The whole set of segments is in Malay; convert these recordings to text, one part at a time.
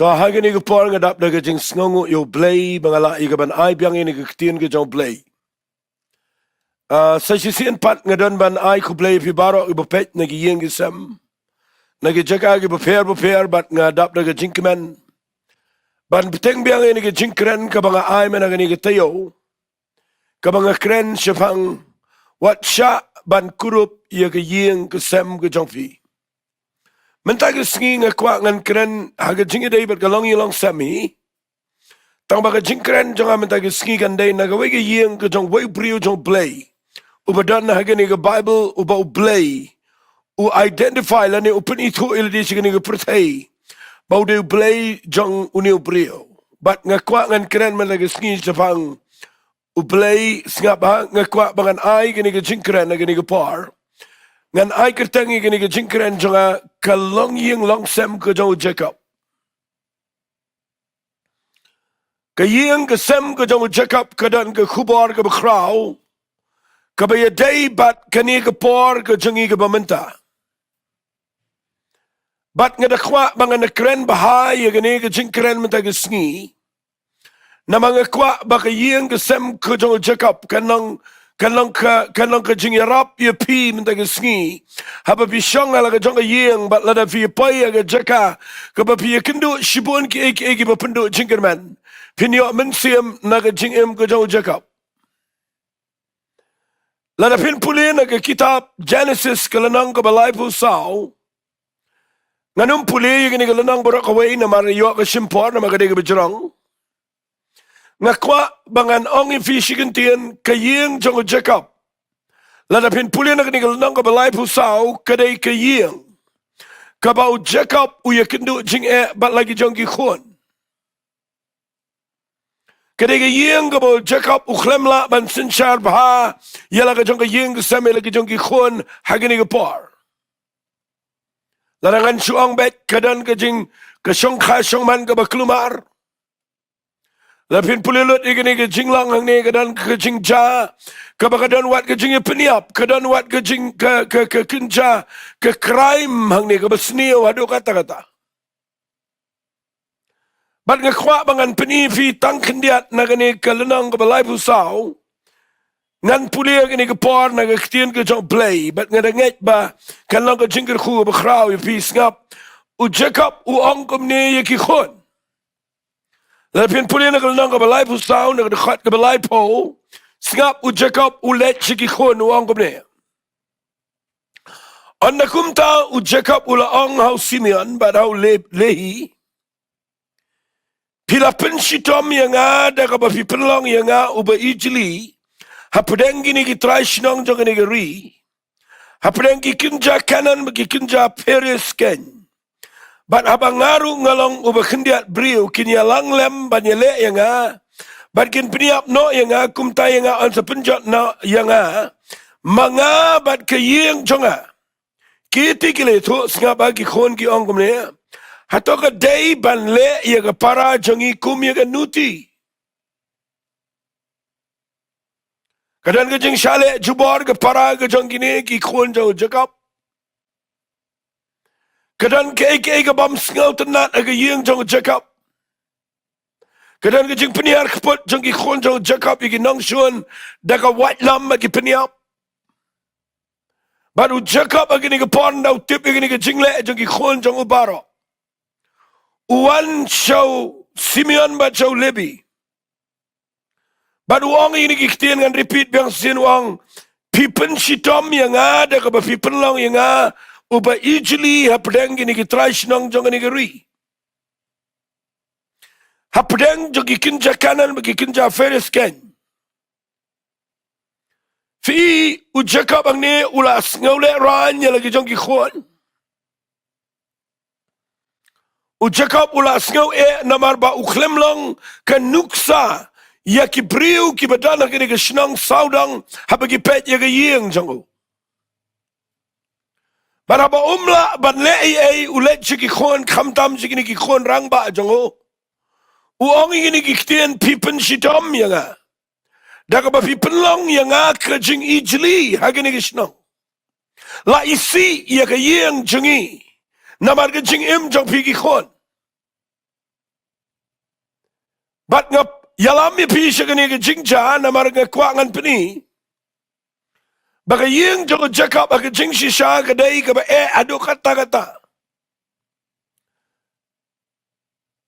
to hagani ko por ngadap daga jing sngongu yo blay bangala igaban ay biang ini ketien ke jong blay sa sisian pat ngadon ban ay ko blay pi baro ibo pet nagi yeng gisam nagi jaka ibo per bat ngadap daga jing kemen ban beteng biang ini ke jing kren ka banga ay menagani ke tayo ka banga kren syafang wat sya ban kurup ya ke yeng kesem ke jong fi mentag singi ngakwa ngan keren haga jingi day bat galong LONGSEM hi tang baga jing keren jonga mentag singi kan day naga wege yeng ke jong wei brio jong blay ubadan haga ni ke Bible uba blay u identify lani upen itu iladi sigani ke pertai bau de blay jong unio brio bat ngakwa ngan keren mentag singi japang u blay singap ngakwa bangan ai gani ke jing keren naga ni ke par ngan ay kertangi gini ke jingkeren jonga ka LONGJIING LONGSEM ke jong Jacob. Ka ying ke sem ke jong Jacob ke dan ke kubar ke bekrau. Ka baya day bat kani ke por ke jongi ke bamenta. Bat ngadakwa mga nakren bahay gini ke jingkeren menta ke sngi. Na mga kwa baka ying ke sem ke jong Jacob kanang ka jing yarap ya pi mentag sngi haba pi shong ala ka jong yeng bat lada fi pai aga jaka ka ba pi kendo shibon ki ek ba pendo jingerman pinyo mensiam naga jing em ka jong jaka lada pin pulin aga kitab Genesis kalanang ka balai pu sao nganum puli yini kalanang borak away na mariyo ka simpor na magade ka bejrong ngakwa bangan ong ifishigan tiyan kayeng jong Jacob. Ladapin pulin na kanigal nang kabalay pusaw kaday kayeng. Kabaw Jacob uyakindu jing bat lagi jong gikhon. Kaday kayeng kabaw Jacob uklemla ban sinchar baha yala ka jong kayeng kasame lagi jong gikhon hagini kapar. Larangan suang bet kadan kajing kasyong kasyong man kabaklumar. Lapin pulilot igini ke jinglang hang ni kadan ke jingja kabakadan wat ke jing peniap kadan wat ke jing ke kenja ke crime hang ni ke besnio adu kata bat ngakwa bangan peni fi tang kendiat nagani ke lenang ke balai pusau ngan pulia gini ke por naga ketien ke jong play bat ngadanget ba kanlang ke jingker khu bekrau fi ngap u Jacob u ongkom ni yaki khon lapin puli na kalanang kabalay po sao, nagdakat kabalay po, singap u Jacob u let sikikon uang kumne. On nakumta u Jacob u laong hau Simeon, bad hau lehi, pilapin sitom yang ada kabapipenlong yang uba ijli, hapadeng gini kitray sinong jong gini gari, hapadeng kikinja kanan kikinja peris ken. Bat abang ngaru ngalong ubakendiat brio kinya langlem banyele yang bat kin peniap no yang kumta yang on sepenjot no yang manga bat kayeng jonga kiti kile tu singa bagi khon ki ong kumne hato ka day ban le ya ka para jongi kum ya ka nuti kadan ka jing shale jubor ka para ka jongi ne ki khon jo Jacob kadan ke bam sngau tenat aga yeng jong Jacob kadan ke jing peniar kepot jong ki khon jong Jacob iki nong shun daga white lam agi peniap baru Jacob agi ni ke pon dau tip agi ni ke jing le jong ki khon jong ubaro uwan show Simeon ba show Lebi baru wong ini ki ketien ngan repeat biang sin wong pipen sitom yang ada ka ba pipen long yang uba ijli hapadeng gini kitray sinong jong gini gari. Hapadeng jong gikinja kanan gikinja feres ken. Fi u Jacob ang ni ulas ngawle ranya lagi jong gikhon. U Jacob ulas ngaw namar ba uklemlong kan nuksa ya kibriu kibadana gini sinong saudang habagi pet ya gayeng jongo. Baraba umla ban lei ulet chiki khon khamtam chiki ni khon rang ba jongo uong ini kitien pipen shitom yanga daga ba pipen long yanga kajing ijli hagini gisno la isi ya ka yeng jongi namar kajing im jong pigi khon Bat ngap yalam mi pi siya kani ka jingja na marga kwangan pani. Baka yung joko Jacob aga jing siya kadai ka ba ado kata.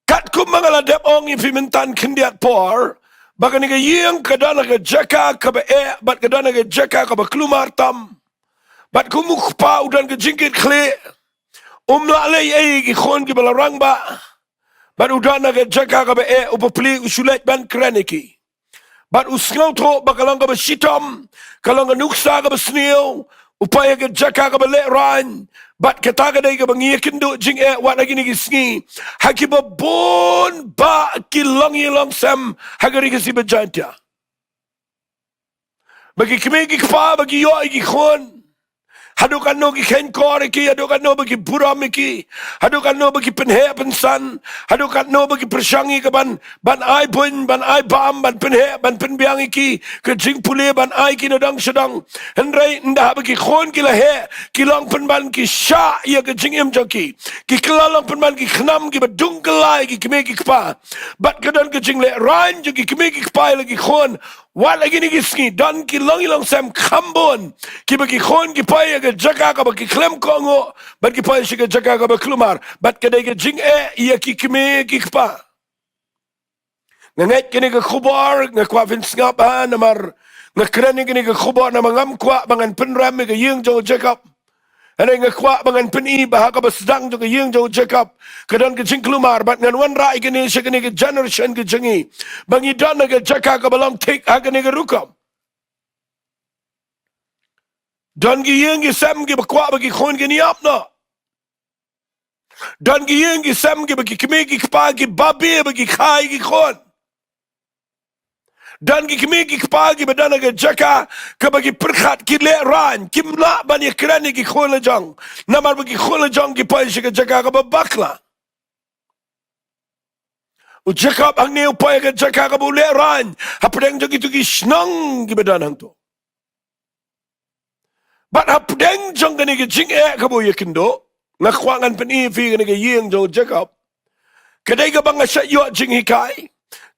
Kat kum mga ladep ong ipimentan kindiat por. Baka ni ka yung kadana ka jaka ka ba bat kadana ka jaka ka ba klumar tam. Bat kumukpa udan ka jingkit kli. Umlalay ay gikhon ki balarang ba. Bat udana ka jaka ka ba upapli usulet ban kraniki. Bat usngaw to bakalang ka ba sitam, kalang nuksa ka ba sniyo, upaya ka jaka ka ba leran, bat katagaday ka ba ngiyakin do jing wat lagi nigisngi, haki ba bon ba LONGSEM hagari ka si bajantya. Bagi kimigi pa, bagi yo ay gikhon, hadukan no giken koriki, hadukan no bagi buramiki, hadukan no bagi penhe pensan, hadukan no bagi persyangi ke ban ai pun, ban ai bam, ban penhe, ban penbiangi ki, ke jing pule ban ai ki nadang sedang, hendrai ndah bagi khon ki lahe, ki lang penban ki sya ya ke jing im joki, ki kelalang penban ki khnam ki badung kelai ki kimegi kpa, bat kedan ke jing le ran joki kimegi kpa lagi khon. Wat lagi ni giski dan ki LONGSEM kambon ki bagi khon ki paya ke jaka ka bagi klem kongo bagi paya si ke jaka ka baklumar bat kadai ke jing iya ki kime ki kpa nganget kini ke khubar ngakwa fin ngapa namar ngakrani kini ke khubar na mangam kwa bangan penram ke yeng jo Jacob ada ngakwa bangan peni bahaka basdang jo ke yeng jo Jacob kedan ke jing klumar bat ngan wan rai kini si kini ke generation ke jengi bangi dan ke jaka ka balang take agani ke rukam dan ki yeng ki sam ki bakwa bagi khon ki niap no dan ki yeng ki sam ki bagi kime ki kpa ki babi bagi khai ki khon dan ki kime ki kpa ki badana ke jaka ka bagi perkhat ki le ran ki mla bani krani ki khon le jang namar bagi khon le jang ki pa shi ke jaka ka bakla u Jacob ang ne upaya ke jaka ka bu le ran hapdeng jo ki tu ki snang ki badana to Bat hapdeng jong kani ke jing ka bo yekindo ngakwangan peni fi kani ke yeng jo Jacob kadai ka bang sa yo jing hikai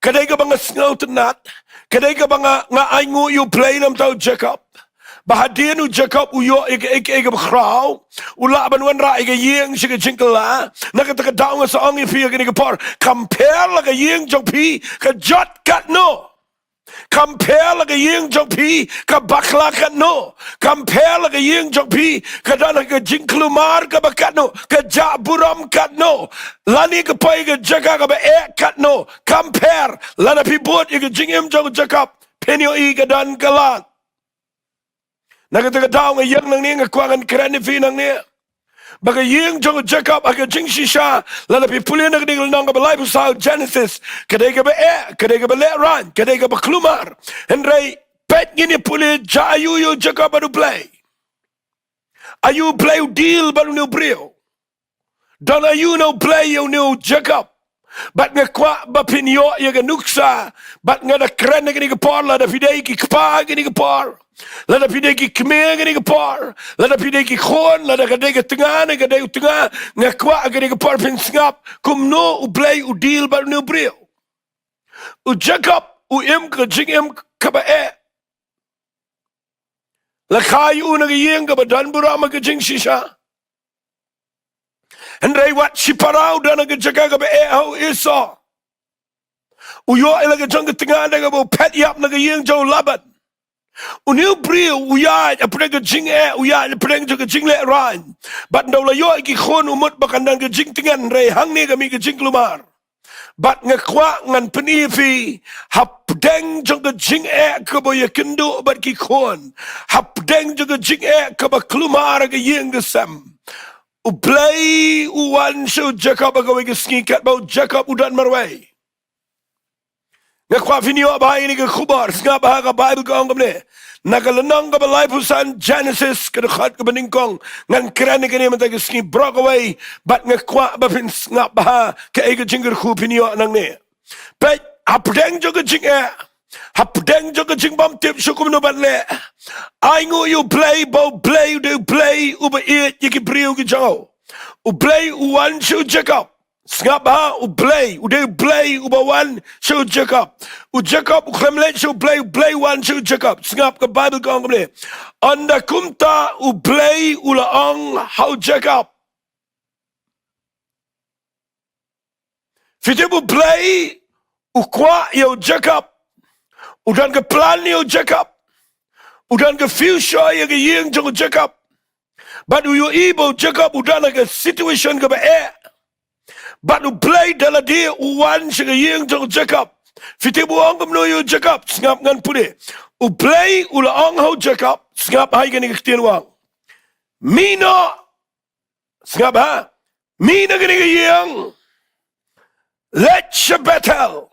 kadai ka bang sngaw tenat kadai ka bang nga aingu you play nam tau Jacob bahadian u Jacob u yo ek begrau u la ban wan ra ke yeng si ke jingla na ka ta daw nga sa ang fi kani ke par compare la ke yeng jong pi ka jot kat no compare like a yeng jong pi ka bakla kat no compare like a yeng jong pi ka dana ka jingklumar ka bakat no ka jaburam kat no lani ka pai ka jaga ka ba kat no compare lana pi bot ka jingim jong Jacob penyo I ka dan kalat nakata ka daw nga yeng nang ni nga kwangan krani fi nang ni Baga yeng jong Jacob aga jing shisha lana pi pulin na kading nang ka balay sa Genesis kadai ka ba kadai ka ba leran kadai ka ba klumar hendrai pet gini puli jayu yo Jacob adu play ayu play deal baru no brio dan ayu no play yo no Jacob bat nga kwa ba pinyo ya ga nuksa bat nga da kren gini ka par la da fidei ki kpa gini ka par la da pidei ki kme gini ka par la da pidei ki khon la da kadai ka tengah na kadai u tengah nga kwa gini ka par pin ngap kum no u play u deal baru no brio u Jacob u im ka jing im ka ba la khai u na yeng ka ba dan burama ka jing shisha Hendrai wat si parau dan aga jaga ka ba ho isa u yo ila ka jang ka tengah na ka bo pet yap na ka yeng jo labat Uniu brio uyat apre jing uyat apre jing le ran bat ndaw la yo ki khon umut bakandan ke jing tingan re hang ni kami ke jing lumar bat ngakwa ngan peni fi hapdeng jong ke jing ke boye kendo bat ki khon hapdeng jong ke jing ke ba klumar ke yeng ke sam u play u wan so Jacob ga we ke skikat ba Jacob udan marway ngakwa finyo ba ini ke khubar nga ba ka Bible ko ang gamle nakalanang ka balay pusan Genesis kadakhat ka baningkong ngan krani kani man taga ski broke away bat ngakwa ba pin nga ba ka ega jingger khu finyo nang ne pet hapdeng jo ka jing hapdeng jo ka jing bam tip shukum no batle ai ngo you play do play uba it yiki brio ki jaw u play u wan shu Jacob Sngap ha u play, u de play u bawan so Jacob. U Jacob u klemlet so play one so Jacob. Sngap ke Bible kong kemle. Anda kumta u play u laong how Jacob. Fite u play u kwa yo Jacob. U dan ke plan yo Jacob. U dan ke future yo ke yeng jong Jacob. But you able Jacob u dan ke situation ke ba But u play dala dia uwan siya yeng jong Jacob. Fiti buang kem no Jacob sngap ngan pude. U play ula ong ho Jacob sngap hai gani ketian wang. Mina sngap ha. Mina gani yeng. Let Betel.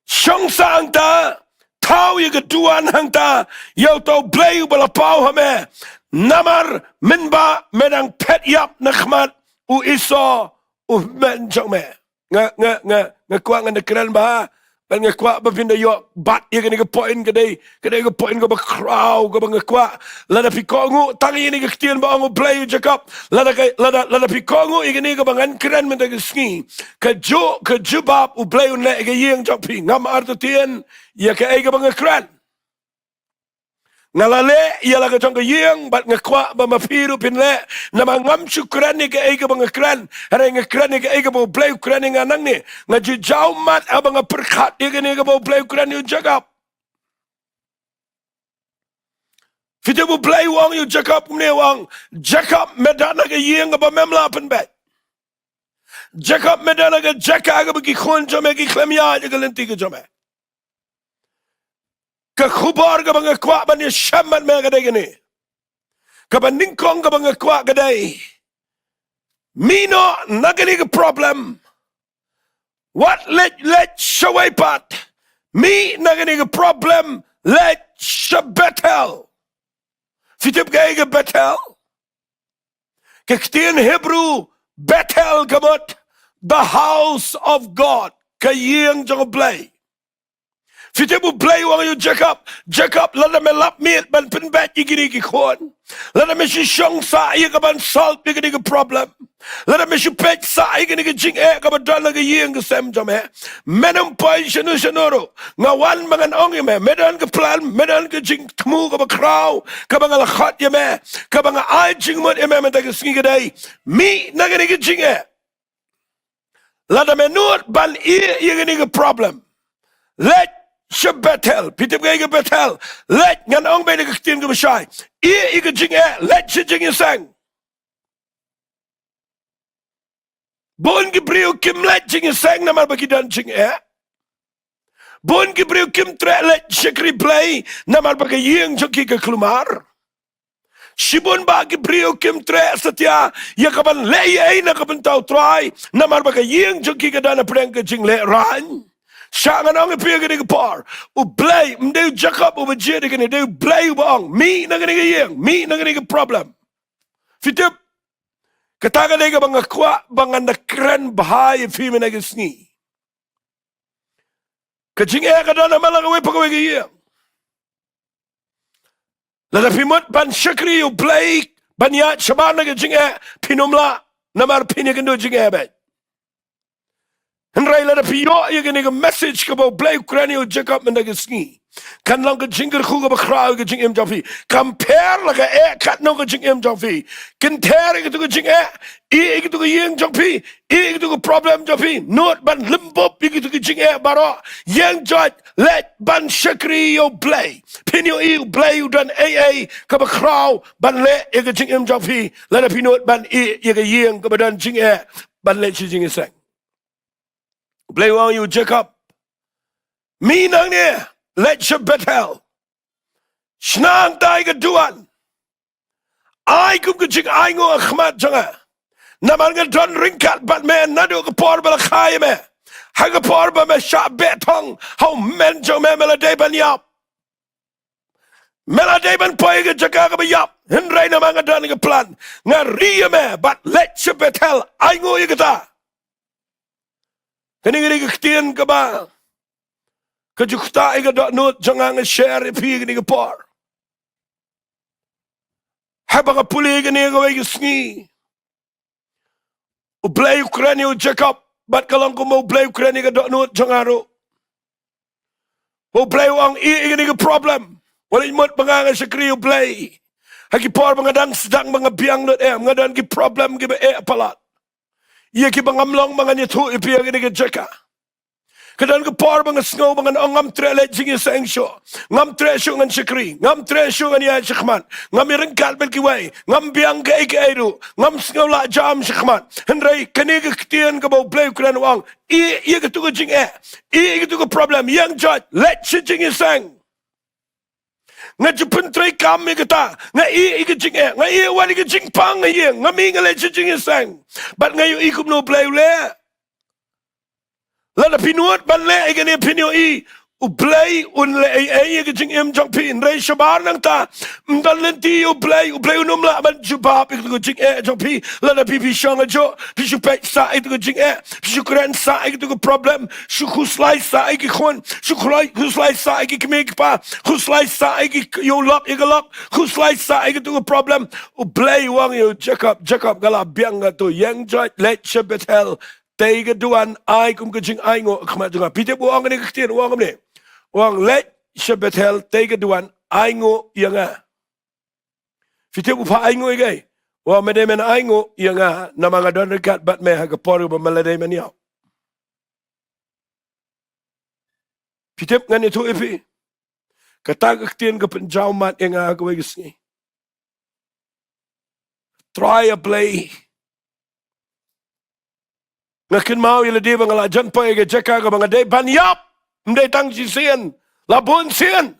Shong sang ta tau ye keduan hang ta yo to play bala pau hame. Namar minba menang pet yap nakhmat u iso men jong me nga kwa nga kran ba ban nga kwa ba pinda yo bat ye ni ke point ke point ko ba crowd ko ba nga kwa la da pikongu tangi ni ke tien ba ngo play Jacob la da pikongu ye ni ko ba ngan kran men da ski ka jubab u play un le ke yeng jok pi ngam arto tien ye ke ba nga kran ngalale ia laga jong ke yeng bat ngakwa ba mapiru pinle na mangam syukran ni ke ba ngakran hare ngakran ni ke ba play ukran ni nganang ni ngaju jau mat abang perkhat ni ke ba play ukran ni Jacob fite bu play wang yu Jacob ni wang Jacob medana ke yeng ba memla pen bet Jacob medana ke Jacob ki khon jome ki klemya ke lenti ke jome ke khubar ke bang kwa ban ye shaman me gadai gini ke ban ningkong ke bang kwa gadai mino nagani ke problem what let shawai pat mi nagani ke problem let shabetel fitip ke betel ke ktien Hebrew betel kamot the house of God ke yeng jong play Fite bu play wang yu Jacob lada me lap meat ban pen bet yi gini ki khon lada me shi shong sa yi ka ban salt yi gini ki problem lada me shi pech sa yi gini ki jing ka ban dala ki yeng ka sem jam menam pai shenu shenoro nga wan mangan ong yi medan ka plan medan ka jing tmu ka ba kraw ka ba ngala khat yi ka ba nga ai jing mot yi me ta ka singi ka day mi na gini ki jing lada me nuot ban yi gini ki problem let Betel, Peter Gage Betel, let Yan Ong Bay the Christian go shy. You can jing let jing sang. Bon Gabriel Kim let jing sang, no matter what jing Bon Gabriel Kim tre let shakri play, no matter what young jockey klumar. Shibon ba Gabriel Kim tre satya, Yakaban lay a nakaban tau try, no matter what young jockey dana prank jing let run. Shangan ang ipigin ni par u play mde Jacob u bajiri gani de play bang mi na gani yeng mi na gani problem fitip kataga de bang kwa bang na kren bahai fi me na gisni kajing ka dana malaga we pagawe yeng la da pimot ban shakri u play banya shabana kajing pinumla namar pinigando jing bet En rai la pio ye gene message ke bo play Ukraine Jacob men de ski kan lang ke jinger khu ke khra ke jing em jafi compare la ke kat no ke jing em jafi kan ter ke to jing ke to yeng jafi ke to problem jafi not ban limbo ke to jing baro yeng jot let ban shakri yo play pin yo play you dan ke khra ban le ke jing em jafi la pinot ban ye ke yeng ke dan jing ban le jing sang Play wang you Jacob. Mi nang ni let Betel. Snang dai ke duan. Ai kum ke jing ai ngo akhmat janga. Naman ke don ringkat bat men nadu ke por bala khai me. Ha ke por ba me sha betong. How men jong me mela day ban yap. Mela day ban poi ke jaga ke yap. Hindrai naman ke don ke plan. Ngari me bat let Betel ai ngo ye kata. Kani ngiri ketien ke ba kejukta ega dot not jangan share pi ni ke por haba ka puli ke ni ke wi sngi u play Ukraine Jacob Bat kalau ko mau play kren ni kadok nut jangaro. Mau play ang ini ke problem. Wala imot mga sa kriyo play. Hagi por mga dang sedang mga biang nut mga dan ki problem ki palat. Iya ki bangamlong mga nyetu ipiyang ini ke jeka. Kadang ke por mga snow mga ngam trele jingi sang syo. Ngam tre syo ngan sikri, ngam tre syo ngan ya sikman. Ngam irengkal bel ki way, ngam biang ke eiru, ngam snow la jam sikman. Henry kani ke ktian ke bau play kran wang. Iya ke tu ke jing Iya ke tu ke problem yang jot let si jingi sang. Nga jupun tre kami kata, nga ke jing nga wali ke jing pang nga mi nga let si jingi sang. But nga yu ikum no play le. Lada pinuat ban le igani pinyo play un le ke jing jong pin re shabar nang ta mdan lenti play unum la ban jubab ke jing jong pi lada pi shong jo pi shu pe sa ke jing pi shu kren sa ke problem shu khuslai sa ke khon shu khuslai sa ke kmek pa khuslai sa ke yo lock khuslai sa ke problem play wang yo jacob gala biang to yang jot let shabetel Tega duan ai kum kajing ai ngo khma junga pite bu ang ni khtien wang ne wang let shabetel tega duan ai ngo yanga pite bu pa ai ngo igai wa mede men ai ngo yanga namanga don rekat bat me ha ka poru ba malade men yaw pite ngani tu ipi kata khtien ka penjau mat yanga ka wai gisni try a play ngakin mau ila di bang la jan pa ge jeka ga bang de ban yap mde tang ji sien la bon sien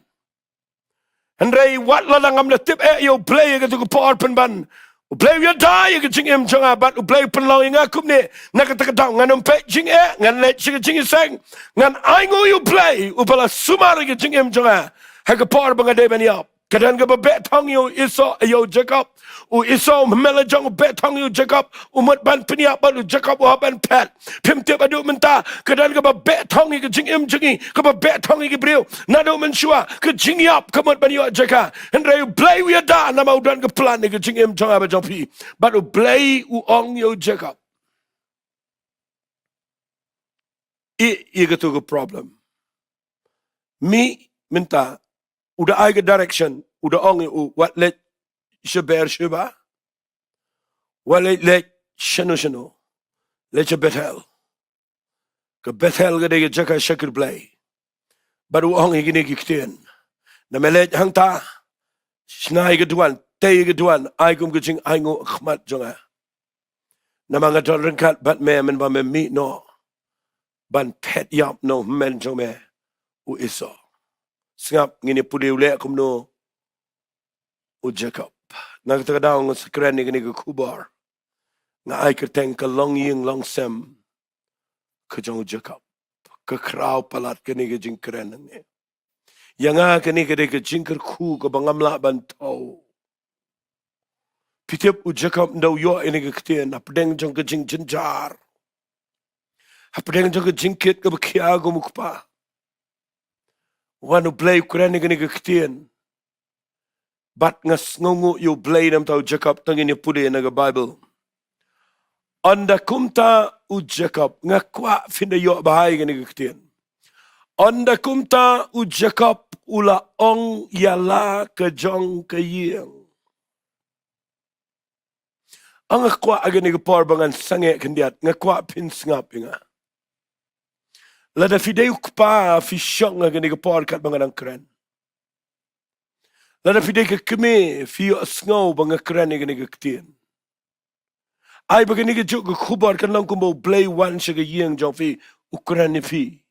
andre wat la ngam le tip yo play ge tu por pen ban play yo dai ge jing em changa bat play pen lo nga kup ne na ka ta dang ngan pe jing ngan le jing sang ngan ai ngo you play upala sumar ge jing em changa ha ga por bang de ban yap kadan ga be thong yo iso yo jacob u iso mela jong be thong yo jacob umat ban pnia ban jacob wa ban pet pim te badu menta kadan ga be thong ge jing em jingi ga be thong ge brio na do men shua ke jing yap kamot ban yo jaka and re play we da na mau dan ga plan ge jing em jong ba jong pi but u play u ong yo jacob I ga to problem mi menta udah eigen direction udah ong what let shaber shaba what let shano let bethel ke bethel gede jaka shakir play baru ong igini gikten na melet hangta snai geduan te geduan aigum gijing aingo khmat jonga na mga dorengkat bat me men ba me mi no ban pet yap no men jome u iso Singap ngini pudiw le kumno o Jacob. Nagtakadaw ng sakren ni gini kubar. Nga ay kerteng ka LONGJIING LONGSEM ka jong Jacob. Ka kraw palat gini ka jing kren ng Yang nga gini ka ka jing kerku ka bangamla bantaw. Pitip o Jacob ndaw yo ini ka ktien. Apdeng jong ka jing jinjar. Apdeng jong ka jing kit ka bakiago mukpa. Wanu play kurang ni kektian. Bat ngas ngungu you play nam tau Jacob tangin ni pudi na Bible. Anda kumta u Jacob ngakwa finda yo bahai gani kektian. Anda kumta u Jacob ula ong yala ke jong ke ying. Ang ngakwa agani ke porbangan sange kendiat ngakwa pin sngap inga. Lada fideu kpa fi shong nga ni kapor kat mga nang kren. Lada fideu ka keme fi sngow mga kren nga ni kaktien. Ay baga ni ka juk ka kubar kan lang kumbo play one siya ka yeng jong fi ukran ni fi.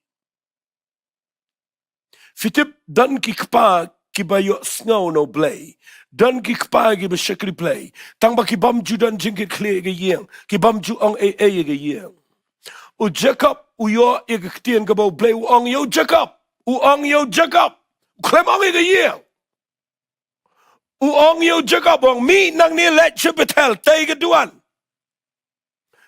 Fitip dan ki kpa ki ba yo sngow no play. Dan ki kpa ki ba shakri play. Tang ba ki bamju dan jingkit kli ka yeng. Ki bamju ang ka yeng. U Jacob uyo ikktien ka bau play uong yo Jacob klem ong ika ye uong yo Jacob ong mi nang ni let betel tay ka duan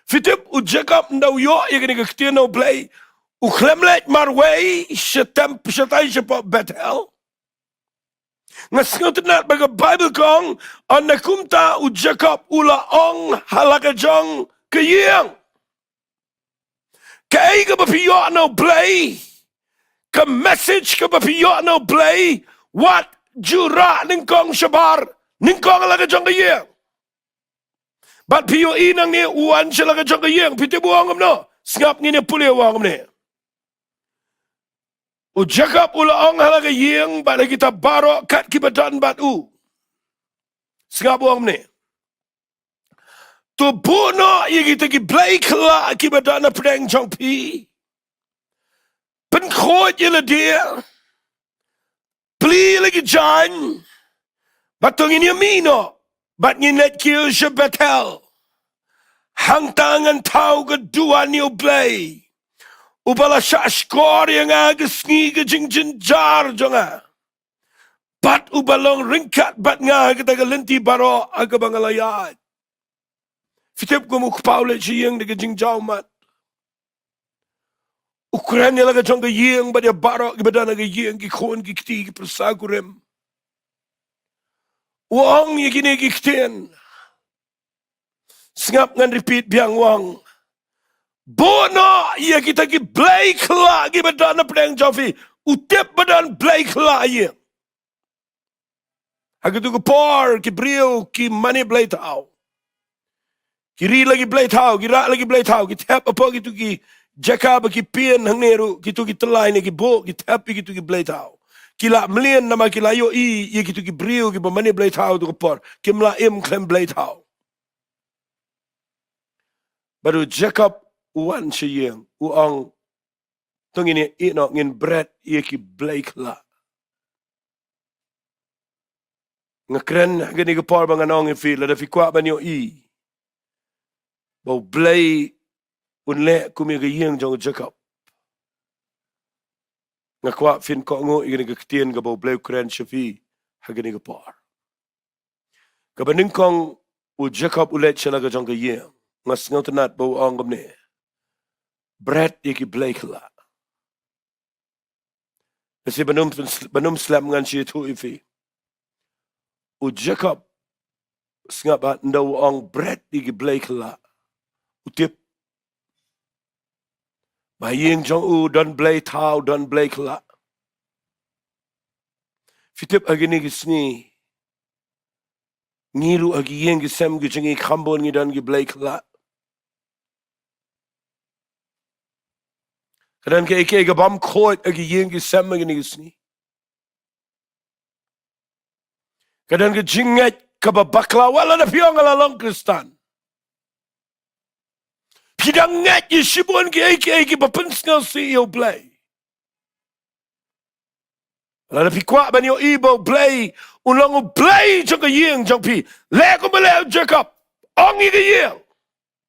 fitip u Jacob ndaw yo ikktien no play u klem let marway shatay siya betel ngasngot na baga Bible kong an nakumta u Jacob ula ong halakajong kayeng Kay ka ba piyo no play? Ka message ka ba piyo no play? What jura ning kong shabar? Ning kong alaga jong kayeng. But piyo inang ni uwan sila ka jong kayeng. Piti buwangam no. Sngap ngini puli wangam ni. U Jacob ulaong halaga yeng. Bada kita baro kat kibadan bat u. Sngap wangam ni. Tu buno yung kita giblay kala kibadan na pedang jong pi. Penkot yela dia. Pli lagi jan. Batong ini mino. Bat nginet kiyo siya betel. Hangtangan tau kedua niyo blay. Ubala siya skor yang agas ngi jing jar jonga. Bat ubalong ringkat bat nga kita galenti baro aga bangalayat. Fitip ko mukpaule siyang de jing jaumat. Ukuran nila ka jong yeng bat ya baro gibada na yeng gikon gikti giprasagurem. Wang yung ginigiktin. Sngap ngan repeat biang wang. Bono iya kita ki blay kla ki badan na pedang jofi. Utip badan blay kla iya. Hagatu ko por ki brio ki money blay tau. Kiri lagi blay tau, kira lagi blay tau. Ki tap apa gitu ki Jacob ki pien hang neru gitu ki telai ni ki bo ki tap gitu ki blay tau. Kila melian nama kila yo iya gitu ki brio ki money blay tau tu ko por. Kimla klem blay tau. Baru Jacob uwan siyang uang tungini ino ngin bread iya ki blake la. Ngakren gani ka par bang anong fi la da fi kwa banyo i. Bau blay unle kumi ka yeng jong Jacob. Ngakwa fin ko ngo igani ka ktien ka bau blay kren shafi hagani ka par. Kabaning kong u Jacob ulet siya ka jong ka yeng. Ngas ngotanat bau ang gamne. Bread iki blake la. Kasi banum slam ngan siya tu ifi. U Jacob sngabat ndaw ang bread iki blake la. Utip. Baying jong u don blay tau don blake la. Fitip agini gisni. Ngilu agi yeng gisem gijingi kambon ngidan gi blake la. Kadan ke ike gabam koit agi yeng gisem agini gisni. Kadan ke jinget kababakla wala na piyong alalong kristan. Pidanget yishibon ke ike bapinsngal si iyo blay. Wala na pikwa ban yo ibo blay. Unlang blay jang ka yeng jang pi. Leko maleo Jacob. Ong ike yeng.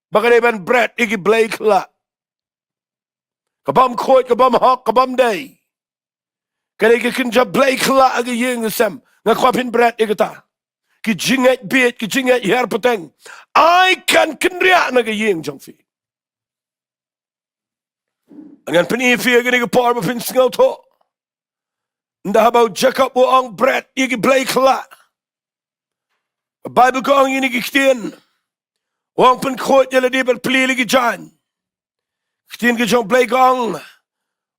Baka ban bread ike blay kla. Kabam koit, kabam hok, kabam day. Kaya kinja blay kla ike yeng sem. Ngakwapin bread ike ta. Ki jinget bit, ki jinget yer peteng. I can kinriya na ike yeng jang fi. Angan pinifi ike ike par mapin singaw to. Nda about Jacob o ang bread ike blay kla. Bible ko ang inigikitin. Wang pankot yala di balpili ki jan. Kitin ki jong blay kong.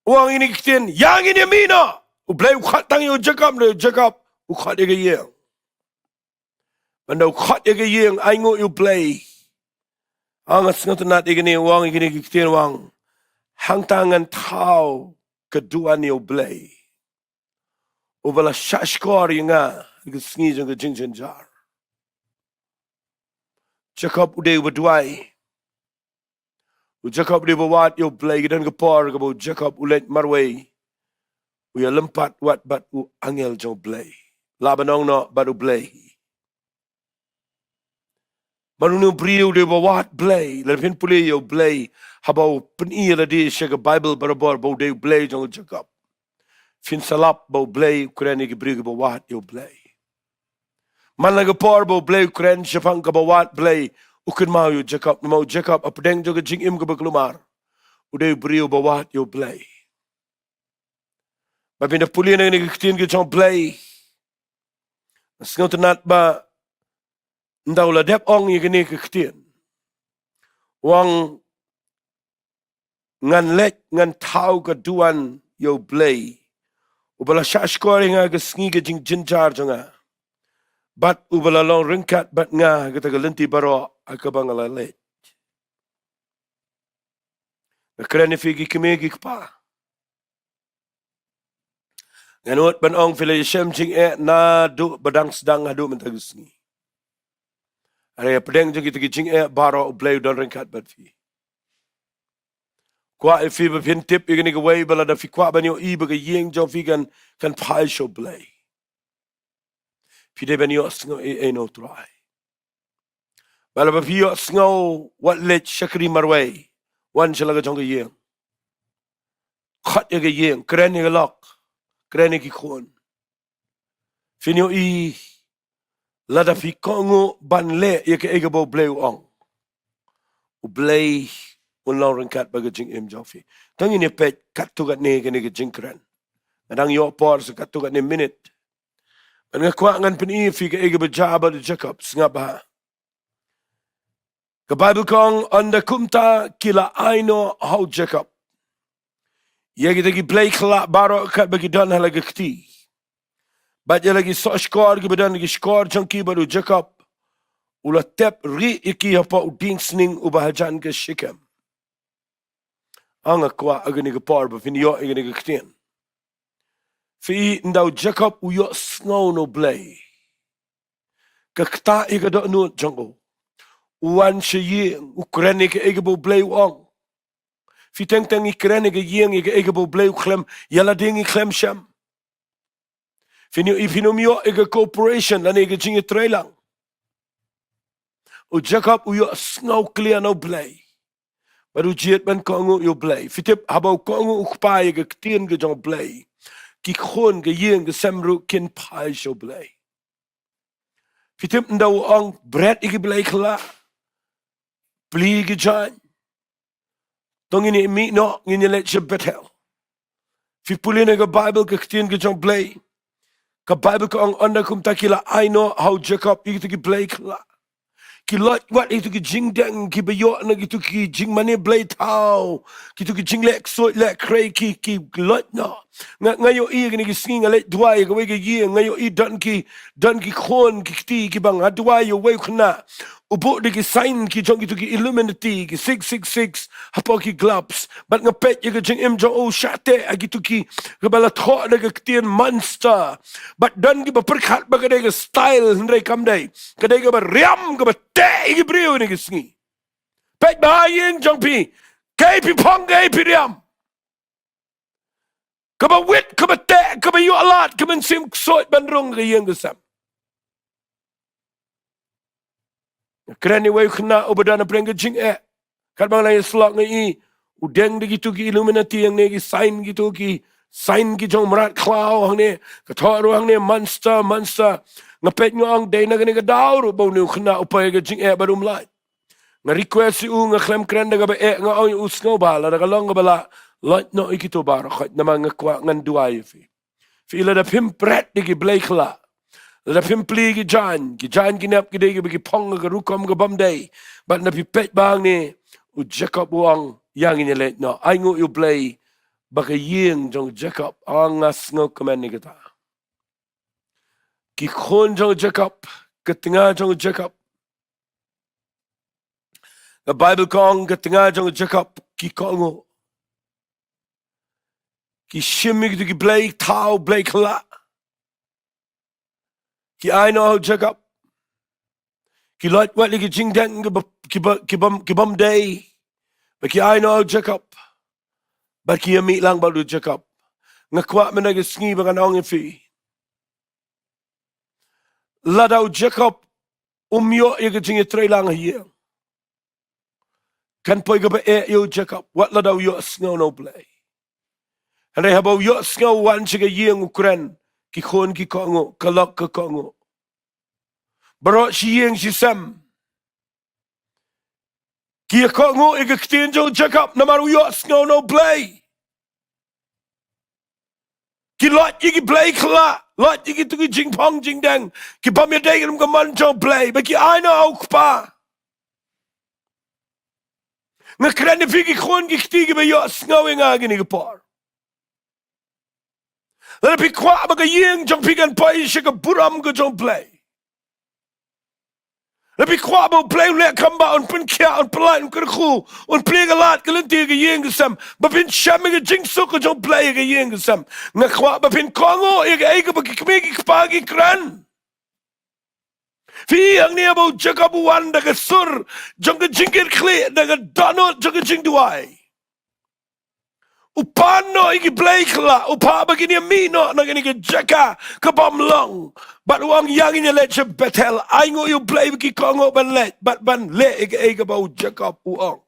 Wang inigikitin. Yang inyamina. U blay ukhat tang yung Jacob na Jacob. Ukhat ike yeng. Banda ukhat ike yeng. Ay ngo yung blay. Ang asngat nat ike ni wang inigikitin wang. Hangtangan tao kedua ni yung blay. O bala shashkor yung nga. Gisngi jong ka jing jar. Jacob udah berduai. Jacob udah buat yo play dan kepor kabo Jacob ulet marway. Uya lempat wat bat u angel jong play. Labanong no batu play. Baru nu brio udah buat play. Lepin puli yo play. Habau peni la di shaga Bible barabor bau de play jong Jacob. Fin salap bau play kurani ki brio buat yo play. Man laga por bo blay kren shafang ka bawat blay ukun mau yo Jacob mau Jacob apdeng joga jing im ka baklumar uday brio bawat yo blay babina puli na ngikitin ki chong blay sngot nat ba ndaw la dep ong yigini kitin wang ngan let ngan tau ka duan yo blay ubala shashkori nga ka sngi ka jing jinjar jonga bat ubala long ringkat bat nga ka tagalenti baro akabangala let nakrani figi kimegi pa nganot ban ong fila yeshem jing na du badang sedang hadu mentagisngi are pedeng jing jing baro blay don ringkat bat fi kwa ifi ba pintip igani ka way bala da fi kwa banyo iba ka yeng jong fi kan pai show blay fi de banyo sngo no try bala ba fi yo sngo wat let shakri marway wan chala ka jong ka yeng khat ya ka yeng kren ya ka lok kren ya ki khon fi nyo I la da fi kongo ban le ya ka ega bo blay ong u blay un long ringkat baga jing jofi tang ini pet kat tu kat ne kene ke jing kran adang yo por se kat tu kat ne minute an kwa ngan pen I fi ke ege bejaba de jacob ngaba ke bible kong anda kumta kila aino how jacob ye ge gi play kla baro kat bagi dan hala ge kti ba je lagi so skor ge bedan ge skor chunki baru jacob ula tep ri iki apa uding sning ubahajan ke shikem anga kwa agani ga parba fin yo agani ga ktien fi ndau jacob u yo snow no blay ka kta iga do no jungle uwan she yeng ukraine ke ega bo blay ong fi teng teng ukraine ke yeng ega bo blay klem yala ding klem sham fin yo ifino mio ega corporation lan ega jinge trailang u jacob u yo snow clear no blay baru jiet ban kongo yo blay fitip habau kongo ukpai ge ktien ge jong blay ki khon ge yeng ge samru kin pai sho blay fitip ndau ong bread ige blay kla pli ge jan tongini mi no ngini let je betel fi pulina ge bible ge ktien ge jong blay ka bible ko ong onda kum takila I know how jacob ige ge blay kla ki lot wat itu ki jing deng ki bayo na gitu ki jing mane blade tau gitu ki jing lek so lek kray ki lot na ngayo I ni ki sing ale dwai ga we gi ngayo I dan ki khon ki ki bang adwai yo we khna ubo de ki sign ki jong gitu ki illuminati ki 666 hapo ki gloves but ngapet ye jing im jo o shate gitu ki bala tho de ki monster but dan ki ba perkhat ba ga style ndai kam dai ka dai ga ba riam ga ba te ki brio ni ki sngi pet ba yin jong pi kai pi pong kai pi riam ka ba wit ka ba te ka ba yo alat ka man sim sot ban rong ga yin ga sam kerana way khna obadana preng jing kan bang lai slok ngai udeng de gitu ki illuminati yang ne ki sign ki jong marat klau hang ne ka thoro hang ne monster ngapet ngong de na ga daur bo nu khna upai ga jing barum lai nga request u nga klem kren ga ba nga oi u snow bala ga long ga bala lot no ikito bar khat na nga kwa ngan duai fi la da pim pret de ki blakela la pimpli ki jan ki nap ki de ki pong ga rukom ga bam day but na pipet bang ni u jacob wang yang ni let no ai ngu you play ba ka yeng jong jacob ang as ngo kaman ni kata ki khon jong jacob ketinga jong jacob the bible kong ketinga jong jacob ki kongo ki shimmy ki play tau play kla ki I know Jacob ki lot wat ki jing deng ki bam day ba ki I know Jacob ba ki mi lang ba du Jacob ngakwa mena ki sngi ba kanong fi la dau Jacob umyo ye ki jing tre lang hier kan poi ga ba yo Jacob wat la dau yo snow no play and I have yo snow wan chiga yeng ukren ki khon ki kongo kalak ka kongo bro shi yeng shi sam ki kongo e ktien jo Jacob na maru yo snow no play ki lot yi play kla lot yi tu jing pong jing dang ki pam ye dai rum ka man jo play ba ki I know pa Ngekren de figi gewoon gestiegen bij jou snauwing aangen gepar. Dan heb ik kwa maar gejeng jong pigan pai shika buram go jong play. Dan heb ik kwa maar play le kamba on pun kia on play on kerku on play galat gelen tegen gejeng sam. Maar pin shamme jing sok jong play gejeng sam. Ngekwa maar pin kongo ik eigen bekmek ik pagi kran. Fi ang niya bo jakabuan daga sur jong jingir kle daga dano jong jing duai. Upano iki blekla upa begini mino na gini ke jaka kabam long but wang yang ini leche betel aingo you play ki kongo ban let but ban le ege bau jaka uang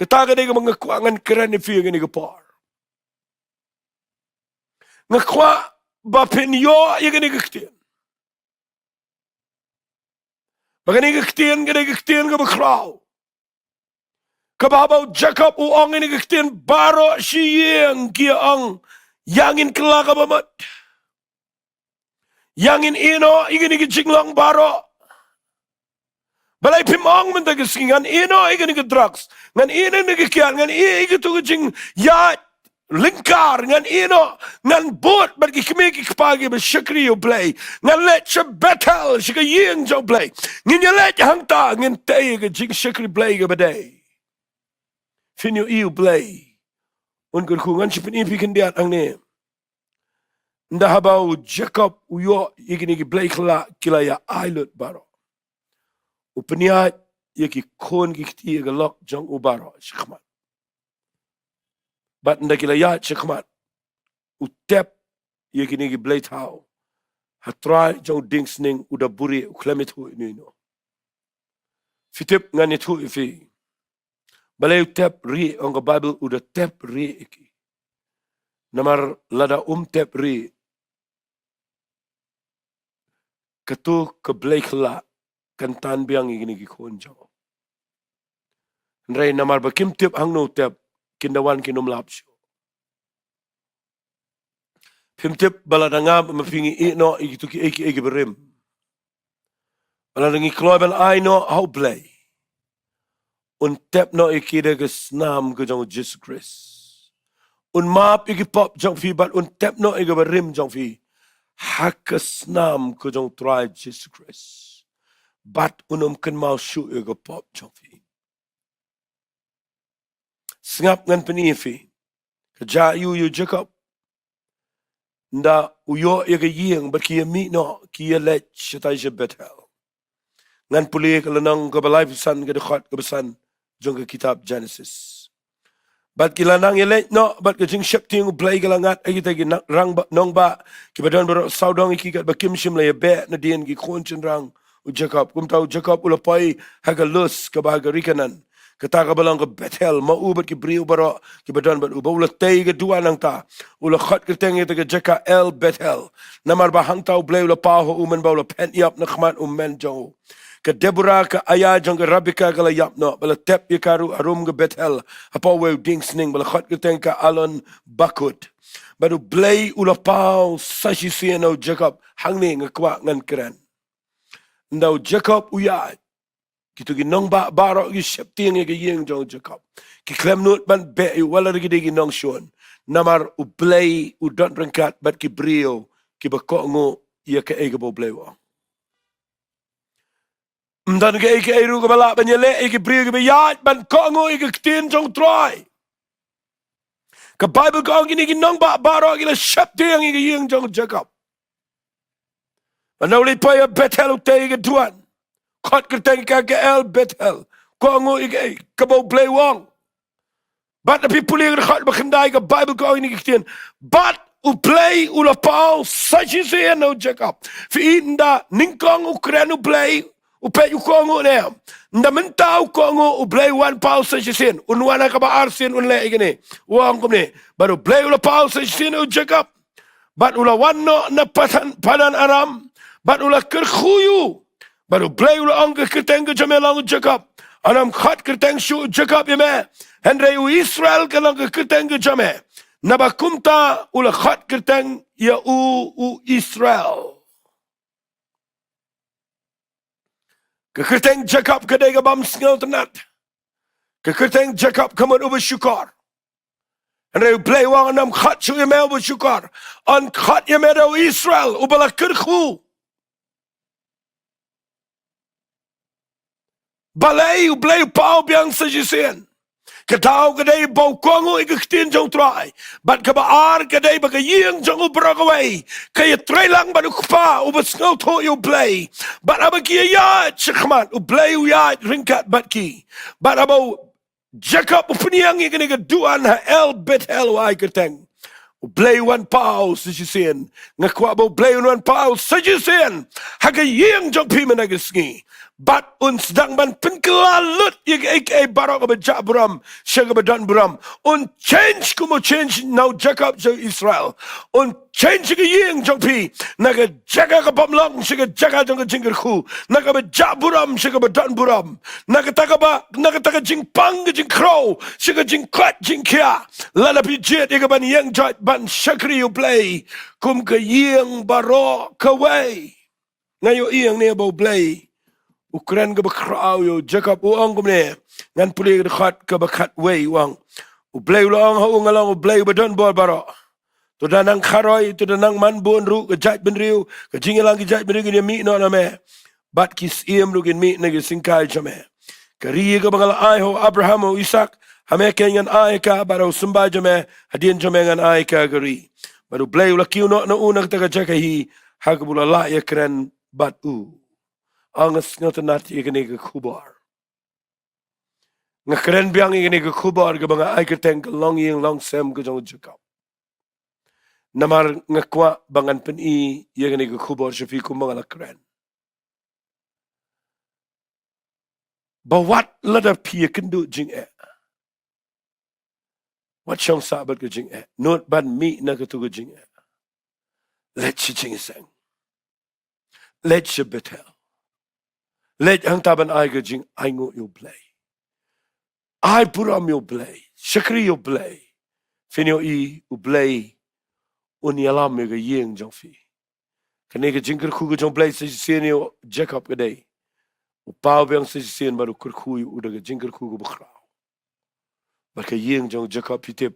ketaga dega mga kwangan keren fi gini ke par ngakwa ba pinyo gini ke ktien bagani ke ktien ke bekrau Kababau Jacob uang ini kektian baro siyeng kia ang yangin kelaka bamat. Yangin ino igini kejinglang baro. Balai pimang mentag kesingan ino igini ke drugs. Ngan ino kekian ngan ino tu kejing ya lingkar ngan ino ngan bot bagi kemiki kepagi bersyukri you play. Ngan let se betel sika yeng jo play. Ngan let hangta ngan tay kejing syukri play ke badai. Finyo iu play. Unkur kungan sipin ipi kendiat ang ne. Nda habau Jacob uyo yiki play kila ya ailut baro. Upniat yiki kon gikti galok jong ubaro shikmat. Bat nda kila ya shikmat. Utep yiki play tau. Hatrai jong dingsning uda buri uklemit hu ino. Fitip nganit hu ifi. Balai tep ri ang Bible udah tep ri iki. Namar lada tep ri. Ketu keblekla kantan biang igini gikonjang. Nrai namar bakim tep hang no tep kindawan kinum lapsyo. Pim tep baladangab mapingi ino igitu ki eki berim. Baladangi kloiban aino how play. Un tep no ikida ke snam ke jong Jesus Christ. Un map iki pop jong fi but un tep no iki berim jong fi. Hak ke snam ke jong try Jesus Christ. But unum ken mau shu iki pop jong fi. Sngap ngan peni fi. Keja you Jacob. Nda uyo iki yeng but kia mi no kia let shatai je betel. Ngan puli ke lenang ke balai pesan ke dekat ke besan. Jong ke kitab Genesis. Bat kila nang yelek no, bat ke jing shep ting play galangat ay kita rang nong ba kibadan baro saudong ikikat bakim shim la yabe na dian gi konchen rang u Jacob kum tau Jacob ulapai hagalus ke bahaga rikanan kata ka balang ke Bethel mau bat ki briu baro kibadan bat u baula tay ke dua nang ta ula khat ke teng ita ke Jaka el Bethel namar bahang tau play ula paho umen baula pen yap na khman men jong ke Deborah ke Ayah jong ke Rabika ke layap no bala tep ye karu arum ke Bethel apa we dingsning bala khat ke teng ka Alon Bakut baru blay ula pau sashi sieno Jacob hangni ngakwa ngan keren ndau Jacob uya kitu gi nong ba baro gi septing ge yeng jong Jacob ki klem nut ban be wala gi digi nong shon namar u blay u don rengkat bat ki brio ki bakongo ye ke ege bo blay wa dan ke eke eru ke balak banyele eke brio ke bayat ban kongo eke ktien jong troy ke Bible kong gini nong ba baro gila shep tiang eke yeng jong Jacob manawli pa ya Bethel ukte eke tuan kot kerteng ke el Bethel kongo eke kabo play wong bat api puli eke kot bakandai ke Bible kong gini ktien bat u play u la pao saji se no Jacob fi inda ningkong ukren u play u pe u kongo ne nda mentau kongo u play one pau saji sen unwana ka ba arsen un le igene wong komne baru play u la pau saji sen u Jacob bat u la wanno na padan aram bat u la kerkhuyu baru play u la angke keteng ke jamelang Jacob anam khat keteng shu Jacob yeme henry u Israel kelang ke keteng ke jame nabakumta u la khat keteng ya u Israel Keketeng Jacob kedai bam sngel tenat. Kekerteng Jacob kaman bersyukur. Reu play wang nam khat chu yemel bersyukur. An khat yemel Israel ubala kerku. Balai ublay pau biang sajisen. Ketau kadai bau kongo ikaktin jong try. Bat kabaar kadai baga yeng jong ubragaway. Kaya trailang ba nukpa ubas ngau to you play. Bat abaki ya chikman ublay ya ringkat batki. Bat abau Jacob upniang ikaniga duan ha el bet hel wa ikateng. Ublay wan pau sajisen. Ngakwa ba ublay wan pau sajisen. Haga yeng jong pi managisngi. Bat uns dang ban penkelalut yag ek barok abajak buram syag abadan buram un change kumo change now Jacob jo Israel un change ke yeng jong pi naga jaga ka bamlang syag jaga jong jingger khu naga abajak buram syag abadan buram naga taka jing pang jing crow syag jing kwat jing kia lala pi jet yag ban yeng jot ban syakri you play kum ke yeng barok kawai ngayo yeng ne bo play Ukran ke bakrau yo Jacob uang kumne ngan puli dekat ke bakat way uang ublay ulang ha ungalang ublay badan bor baro tu danang kharoi tu danang man bon ru ke jat benriu ke jingelang ke jat benriu ke mi no na me bat kis iem ru ke mi na ke singkai jame ke ri ke bangal ai ho Abraham o Isaac hame ke ngan ai ka baro sumba jame hadien jame ngan ai ka gari baru blay ulakiu no na una ta ka jakahi ha ke bula la ya kren bat u angas ngotanat igani ke kubar ngakren biang igani ke kubar ke banga ai keteng LONGYING LONGSEM ke jong Jacob namar ngakwa bangan pen I igani ke kubar shafi kumanga kren bawat lada pia kendu jing wat chong sabat ke jing not ban mi na ke tu ke jing let chi jing sang let chi betel let hang taban ai ke jing ai ngo you play ai puram you play shakri you play finio I u play un yalam me ke yeng jong fi kane ke jing ku ke jong play se senio Jacob ke dai u pau bang se sen baru kur khu u de jing ku ke bkhra ba ke yeng jong Jacob pitep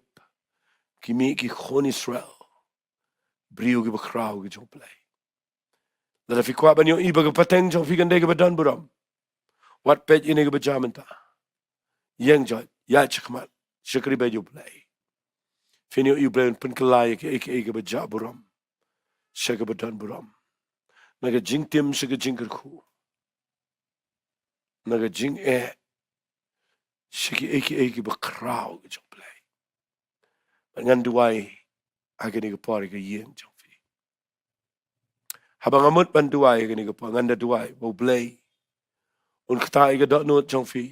ki mi ki khon Israel briu ke bkhra ke jong play la fi kwa ban yo I ba ke pateng jong fi kan de ke badan buram wat pet ini ke bajamenta yang jot ya chakmat shakri ba you play finio you play pen kelai ke bajaburam shaka badan buram naga jing tim shaka jingker khu naga jing shaki eke ba krau ke jong play ngan duai agani ke pari ke yeng jong fi habang amut ban duai agani ke pa nganda duai bo play un kta ke dot no jong fi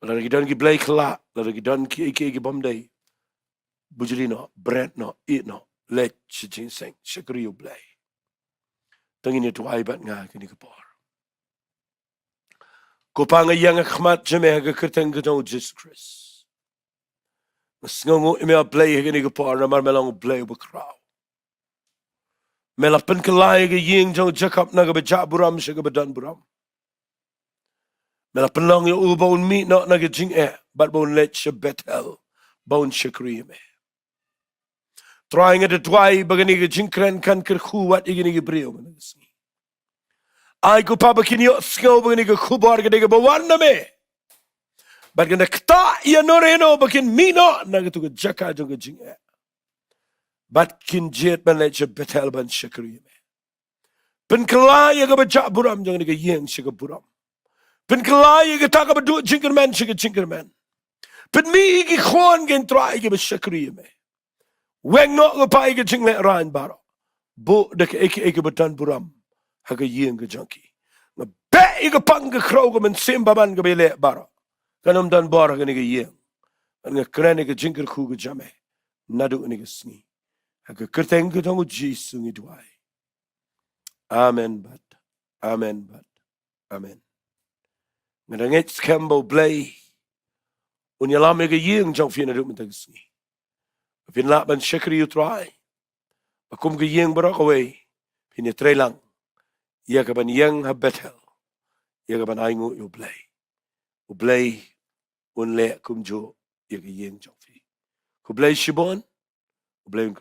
la ki don ki play kla la ki don ki eke bom day bujri no bread no eat no let chi jing seng shakri you play tangini duai bat nga kini ke par ko panga yang khmat jeme ga kerteng ga Jesus Christ ngongo ime play ga ni ga par na mar melong play ba kraw mela pen kelai ga ying jong Jacob na ga ba buram shi ga badan buram mela pen long yo u bon mi no na ga jing but bon let she betel bon shakri me trying at the twai ba ga ni ga jing kren kan ker khu wat igini ga breo man ai ko papa kinyo sko ba ni ga khubar ga de ga bawan na me but ganda kta ya no reno bakin mino na ga tu ga jaka jong ga jing but kin jet ban let betel ban shakri me pen kala ya ga ba buram jong ga yeng shiga buram pen kala ya ga ta ga du jinker man shiga jinker man pen mi gi khon gen try ga ba shakri me weng no ga pai ga jing le ran baro bo de ke ba tan buram ha ga yeng ga junkie na be ga pang ga khro ga men simba ban ga bele baro kanam dan baro ga ni ga yeng nga krane ga jinker khu ga jame nadu ni ga sni ha ga kerteng ga dong Jesus ngi duai amen but amen nga nget skembo play un yalam ga yeng jong fi na du mit ga sni fin la ban shakri you try bakum ga yeng baro ka we fin ya trelang ya ka ban yeng ha betel ya ka ban aingu you play un le kum jo ye ge yen jong fi. Ku blei shibon, ku blei un